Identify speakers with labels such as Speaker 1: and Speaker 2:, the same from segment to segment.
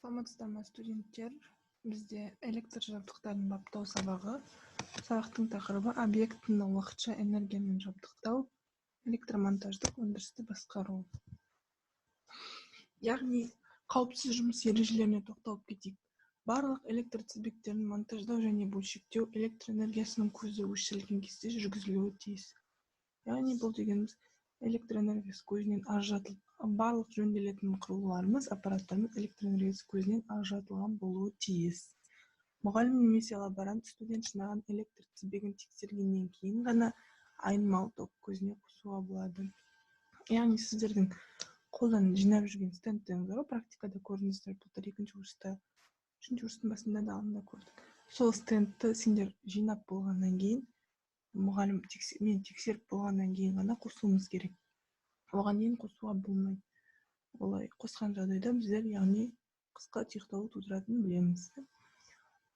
Speaker 1: Саламатсыздарбы студенттер. Бізде электр жабдықтарын баптау сабағы. Сабақтың тақырыбы объектіні уақытша энергиямен жабдықтау, электромонтаждық өндірісті басқару. Яғни қауіпсіз жұмыс ережелеріне тоқталып кетейік. Барлық электр тізбектерін монтаждау және бөлшектеу электр энергиясының көзі өшірілген кезде жүргізілуі тиіс. Яғни бұл дегеніміз электр энергиясы көзінен ажыратылып, барлық жөнделетін құрылғыларымыз, аппараттарымыз электр энергиясы көзінен ажыратылған болуы тиіс. Мұғалім немесе лаборант студент жинаған электр тізбегін тексергеннен кейін ғана айнымалы ток көзіне қосуға болады. Яғни сіздердің қолдан жинап жүрген стендтеріңіз бар, практикада көрдіңіздер, былтыр 2-ші курста, 3-ші курстың басында да алдында көрдік. Сол стендті сендер жинап болғаннан кейін, мұғалім мен тексеріп болғаннан кейін ғана қосуымыз керек. Оған дейін қосуға болмайды. Олай қосқан жағдайда біздер яғни қысқа тұйықталу тудыратынын білеміз.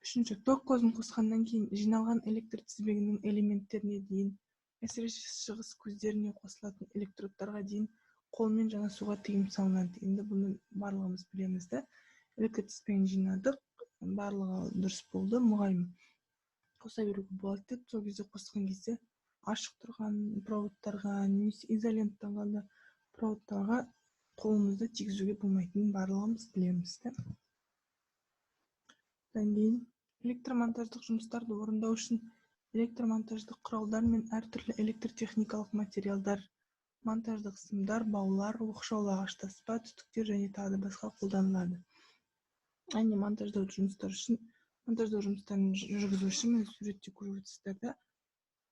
Speaker 1: 3-ші, ток көзін қосқаннан кейін жиналған электр тізбегінің элементтеріне дейін, әсіресе шығыс көздеріне қосылатын электродтарға дейін қолмен жанасуға тыйым салынады. Енді бұны барлығымыз білеміз. Электр тізбегін жинадық, барлығы дұрыс болды. Мұғалім қоса беруге болады деп, сол кезде қосқан кезде ашық тұрған проводтарға, немесе изолентталған проводтарға қолымызды тигізуге болмайтынын барлығымыз білеміз. Одан кейін электромонтаждық жұмыстарды орындау үшін электромонтаждық құралдар мен әртүрлі электротехникалық материалдар, монтаждық сымдар, баулар, оқшаулағыш таспа, түтіктер және тағы басқа қолданылады. Яғни монтаждау жұмыстарын жүргізу үшін суретте көріп отырсыздар.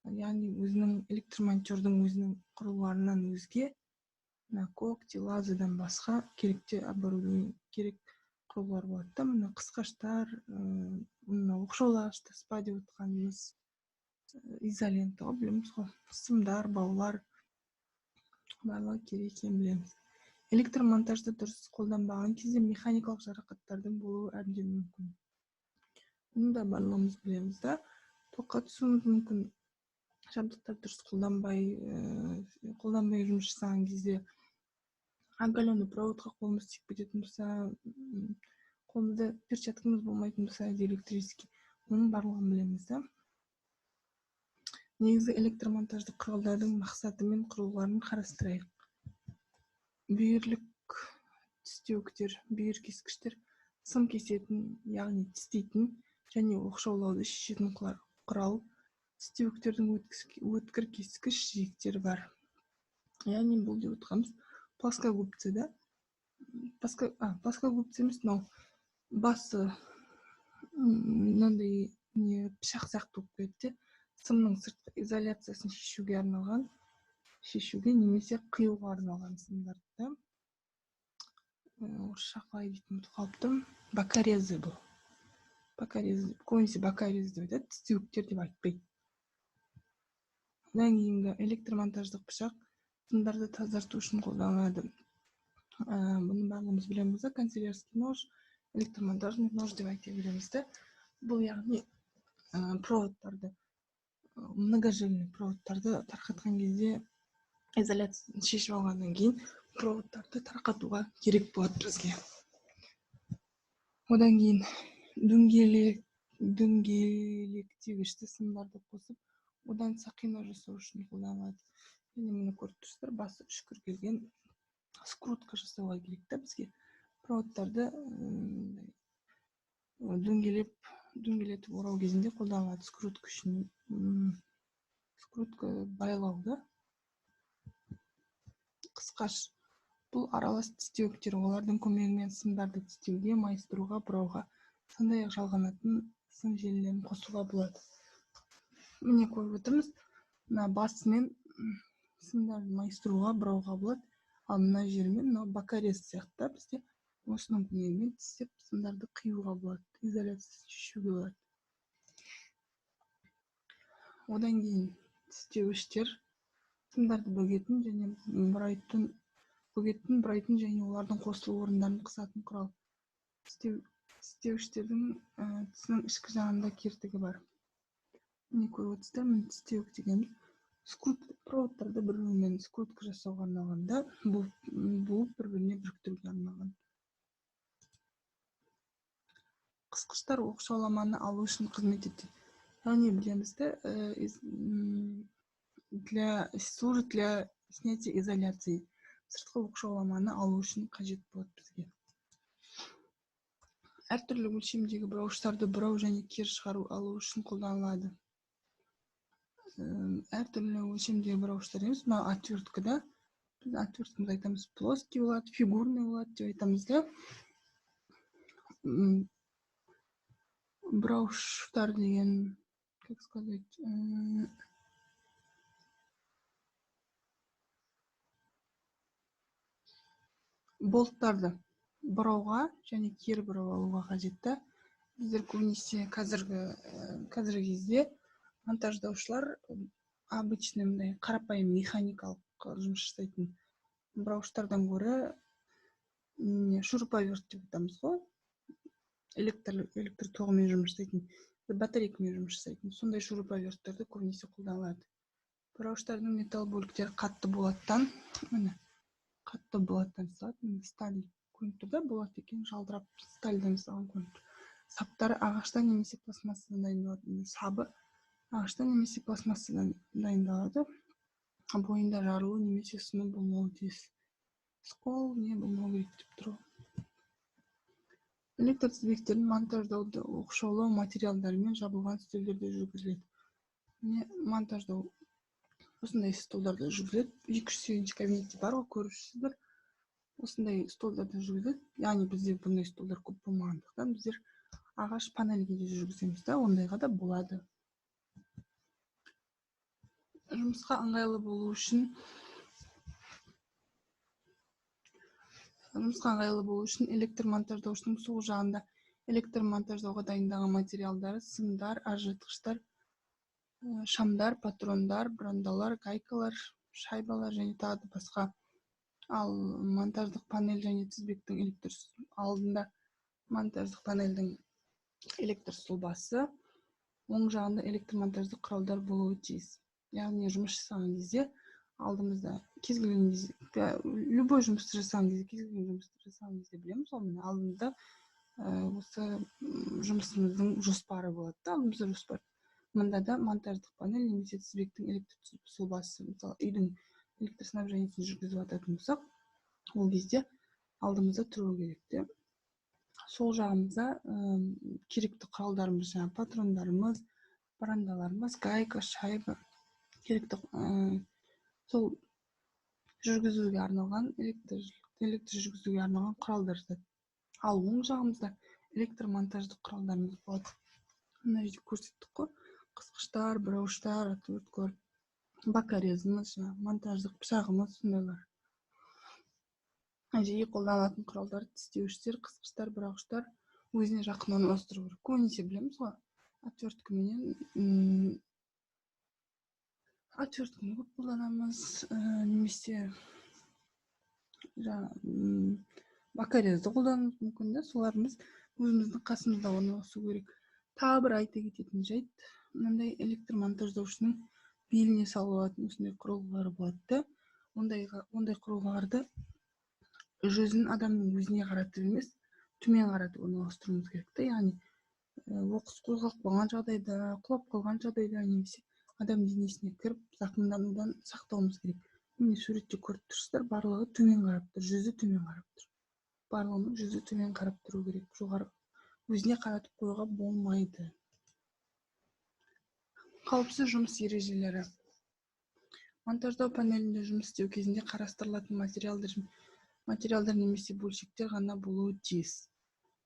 Speaker 1: Яғни өзінің электромонтаждың өзінің құрылғыларынан өзге когти, лазадан басқа керекте оборудование, керек құрылғылар болады. Мына қысқаштар, оқшаулағыш таспа деп отқанымыз, изолента, білеміз ғой, сымдар, баулар, барлығы керек екенін білеміз. Электромонтажды дұрыс қолданбаған кезде механикалық жарақаттардың болуы әбден мүмкін. Bunu da барлығымыз білеміз. Тоққа түсуіміз мүмкін. Жабдықтар дұрыс қолданбай жұмыс жасаған кезде оголенный проводқа қолымыз тиіп кететін болса, қолымызда перчаткамыз болмайтын болса, электрический, оның барлығын білеміз. Негізгі электромонтаждық құралдардың мақсаты мен құрылғыларын қарастырайық. Бүйірлік тістеуіктер, бүйір кескіштер, сым кесетін, яғни тістейтін және оқшаулауды шешетін құрал. Тістеуіктердің өткір кескіш жиектері бар. Яғни бұл деп отқанымыз плоскогубцы. Плоскогубцы емес, басы мынандай пышақ сияқты болып кетті. Сымның сыртқы изоляциясын шешуге немесе қиюға арналған сымдарды. Орысша қалай дейтін қалыптым. Бокорезы бұл. Көбінесе бокорезы деп айтады, тістеуіктер деп айтпайды. Одан кейінгі электромонтаждық пышақ сымдарды тазарту үшін қолданылады. Бұны барлығымыз білеміз. Канцелярский нож, электромонтажный нож деп айта береміз. Бұл яғни проводтарды, многожильный проводтарды тарқатқан кезде, изоляциясын шешіп алғаннан кейін проводтарды тарқатуға керек болады бізге. Одан кейін дөңгелектегішті сымдарды қосып, одан сақина жасау үшін қолданылады. Мені көріп тұрсыздар, басы үшкір келген скрутка жасауға керек бізге. Проводтарды дөңгелетіп орау кезінде қолданылады скрутка үшін. Скрутка байлауды. Қысқаш. Бұл аралас тістеуіктер, олардың көмегімен сымдарды тістеуге, майыстыруға, бұрауға, сондай-ақ жалғанатын сым желілерін қосуға болады. Міне көріп отырмыз, басымен сымдарды майыстыруға, бұрауға болады. Ал мына жермен бокорез сияқты бізде осының көмегімен тістеп сымдарды қиюға болады, изоляциясын шешуге болады. Одан кейін тістеуіштер сымдарды бөгетін және бұрайтын және олардың қосылу орындарын қысатын құрал. Тістеуіштердің тісінің ішкі жағында кертігі бар. Міне көріп отырсыздар, тістеуік дегеніміз проводтарды бір-бірімен скрутка жасауға арналғанда, бұл бір-біріне біріктіруге арналған. кыскычтар окшоламаны алуу үчүн кызмет этет. Яғни билемиз да, служит для снятия изоляции. Сырткы окшоламаны алуу үчүн кажет болот бизге. Ар түрлүү өлчөмдөгү бураучтарды бурау жана кир чыгаруу алуу үчүн колдонулат. Ар түрлүү өлчөмдөгү бураучтар эмес, мына отверткада биз отвертканы айтабыз, плоский болот, фигурный болот деп айтабыз да. Бураучтар деген, как сказать, болттарды бурауга жана кири бурап алууга кажет да. Биздер көбүнесе казыркы кезде монтаждаушылар обычный мындай карапайым механикалык жумуш жасайтын бураучтардан көрө шуруповерт деп айтабыз го. Электр тогу менен жумуш жасайтын, батарейка менен жумуш жасайтын. Сондай шуруповерттерди көбүнесе колдонулат. Бураучтардын металл бөлүктөрү катты болаттан, мына катты болаттан жасалат. Сталь көрүнүп тур да, болот экен, жалдырап стальдан жасалган көрүнүп тур. Саптары агачтан немесе пластмассадан дайындалат. Сабы агачтан немесе пластмассадан дайындалат. Боюнда жарылуу немесе сынуу болмолу тийиз. Скол не болмоо керек деп туруп. Электр тизбектерин монтаждоодо окшоолоо материалдары менен жабылган стөлдөрдө жүргүзүлөт. Монтаждоо осындай столдордо жүргүзүлөт. 208 кабинетте бар го, көрүшсүздөр. Осындай столдордо жүргүзүлөт. Яғни бизде bunday столдор көп болмагандыктан биздер агач панелге жүргүзөбүз да, ондайга да болот. Жумуска ыңгайлуу болуу үчүн электр монтаждоочунун сол жагында электр монтаждоого дайындаган материалдары сымдар, ажыраткычтар, шамдар, патрондар, брандалар, гайкалар, шайбалар жана дагы башка. Ал монтаждык панель жана тизбектин алдында монтаждык панелдин электр столбасы, оң жагында электр монтаждык куралдар болуу тийиз. Яғни жумуш жасаган кезде алдымызда кез келген кезде, любой жумушту жасаган кезде билемиз го, мына алдымызда осы жумушубуздун жоспары болот да, алдымызда жоспар. Мында да монтаждык панель немесе тизбектин электр столбасы, мисалы үйдүн электр снабжениясын жүргүзүп ататын болсок, ол кезде алдымызда туруу керек да. Сол жагымызда керектүү куралдарыбыз, жана патрондарыбыз, брандаларыбыз, гайка, шайба, керектүү сол жүргүзүүгө арналган электр жүргүзүүгө арналган куралдар жатат. Ал оң жагымызда электр монтаждык куралдарыбыз болот. Мына жерде көрсөттүк го, кыскычтар, бураучтар, отверткалар, бакорезыбыз, монтаждык пычагыбыз, сондайлар. Жиі колдонулат куралдар, тистегичтер, кыскычтар, бураучтар өзүнө жакын орноштуруу керек. Көбүнесе билемиз го, отвертка менен отвертканы көп колдонобуз, немесе бакорезди колдонуш мүмкүн да, соларыбыз өзүбүздүн касымызда орношсу керек. Тагы бир айта кететін жайт, мындай электр монтаждоочунун белине салып алатын ушундай курулгалары болот да. Ондай курулгаларды жүзүн адамдын өзүнө каратып эмес, төмен каратып орноштуруубуз керек да. Яғни окус козголуп калган жагдайда, кулап калган жагдайда немесе адам денесине кирип закымдануудан сактообуз керек. Мына сүрөттө көрүп турсуздар, барлыгы төмен карап тур, жүзү төмен карап тур. Барлыгынын жүзү төмен карап туруу керек. Жогору өзүнө каратып коюуга болмайды. Калыпсыз жумуш эрежелери. Монтаждоо панелинде жумуш істөө кезинде карастырылатын материалдар немесе бөлшектер гана болуу тийиз.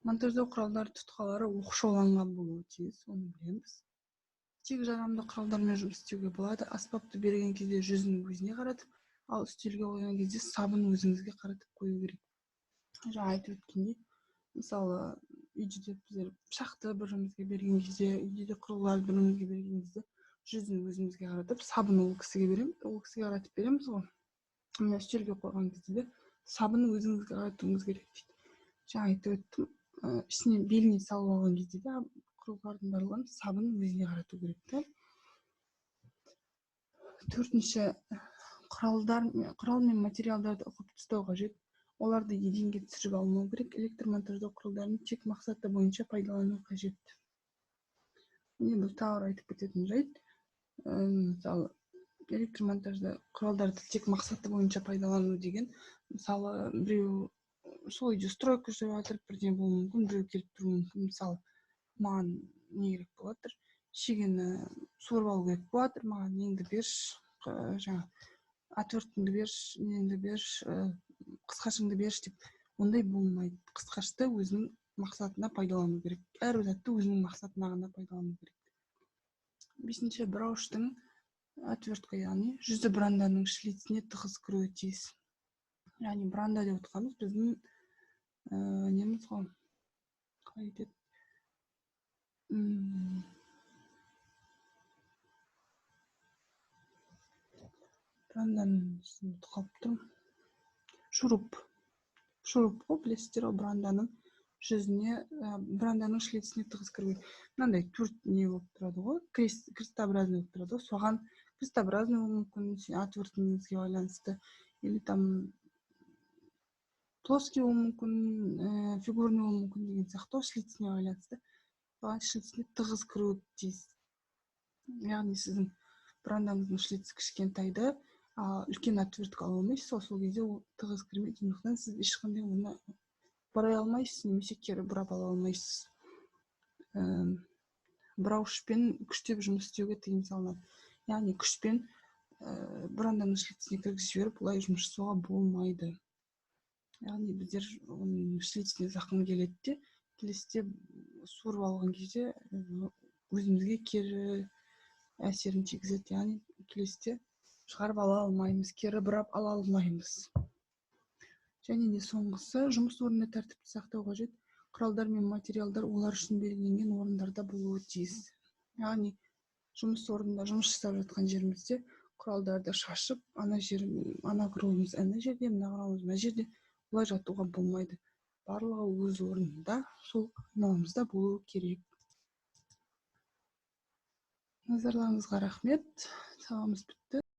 Speaker 1: Монтаждоо куралдары туткалары окшооланган болуу тийиз, ону билебиз. Тең жарамдуу куралдар менен жумуш істөөгө болот. Аспапты берген кезде жүзүн өзүнө каратып, ал үстөлгө койгон кезде сабын өзүңүзгө каратып коюу керек. Жана айтып өткөндөй, мисалы үйдө биздер пычакты биримизге берген кезде, үйдө курулгаларды биримизге берген кезде жүзүн өзүбүзгө каратып, сабын ол кисиге беребиз, ол кисиге каратып беребиз го. Мына үстөлгө койгон кезде сабын өзүңүзгө каратууңуз керек дейт. Жана айтып өттүм, ичине белине салып алган кезде да курулгалардын барлыгын сабын өзүнө каратуу керек да. 4-курал менен материалдарды окуп түзөө кажет. Оларды еденге түсіріп алмау керек. Электр монтаждау құралдарын тек мақсаты бойынша пайдалану қажет. Міне бұл тағы айтып кететін жайт. Мысалы, электр монтажда құралдарды тек мақсаты бойынша пайдалану деген, мысалы, біреу сол үйде стройка жүріп жатыр, бірден болуы мүмкін, біреу келіп тұруы мүмкін. Мысалы, маған не керек болып жатыр, шегені суырып алу керек болып жатыр, маған неңді берші, жаңа отверткаңды берші, неңді берші, қысқашыңды берші деп. Ондай болмайды. Қысқашты өзінің мақсатына пайдалану керек. Әрбір затты өзінің мақсатына ғана пайдалану керек. 5-ші, бұрауыштың отвертка, яғни жүзі бранданың шлиціне тығыз кіруі тиіс. Яғни бранда деп отырғанымыз біздің неміз ғой, қалай айтады, бранданың қалып тұрмын, шуруп қой, білесіздер ғой, бранданың жүзіне, бранданың шлиціне тығыз кіруі. Мынандай төрт не болып тұрады ғой, крестообразный болып тұрады ғой, соған крестообразный болуы мүмкін, отверткаңызге байланысты, или там плоский болуы мүмкін, фигурный болуы мүмкін деген сияқты, шлиціне байланысты. Соған шлиціне тығыз кіруі тиіс. Яғни сіздің брандаңыздың шлиці кішкентайды, үлкен отвертка ала алмайсыз, сол кезде ол тығыз кірмейді, сондықтан сіз ешқандай оны бұрай алмайсыз, немесе кері бұрап ала алмайсыз. Бұрауышпен күштеп жұмыс істеуге тыйым салынады. Яғни күшпен бранданың шлиціне кіргізіп жіберіп, олай жұмыс жасауға болмайды. Яғни біздер оның шлиціне зақым келеді де, келесіде суырып алған кезде өзімізге кері әсерін тигізеді, яғни келесіде шығарып ала алмаймыз, кері бұрап ала алмаймыз. Және де соңғысы, жұмыс орнында тәртіпті сақтау қажет. Құралдар мен материалдар олар үшін белгіленген орындарда болуы тиіс. Яғни жұмыс орнында жұмыс жасап жатқан жерімізде құралдарды шашып, ана құралымыз ана жерде, мына құралымыз мына жерде, олай жатуға болмайды. Барлығы өз орнында, сол айналамызда болуы керек. Назарларыңызға рахмет. Сабағымыз бітті.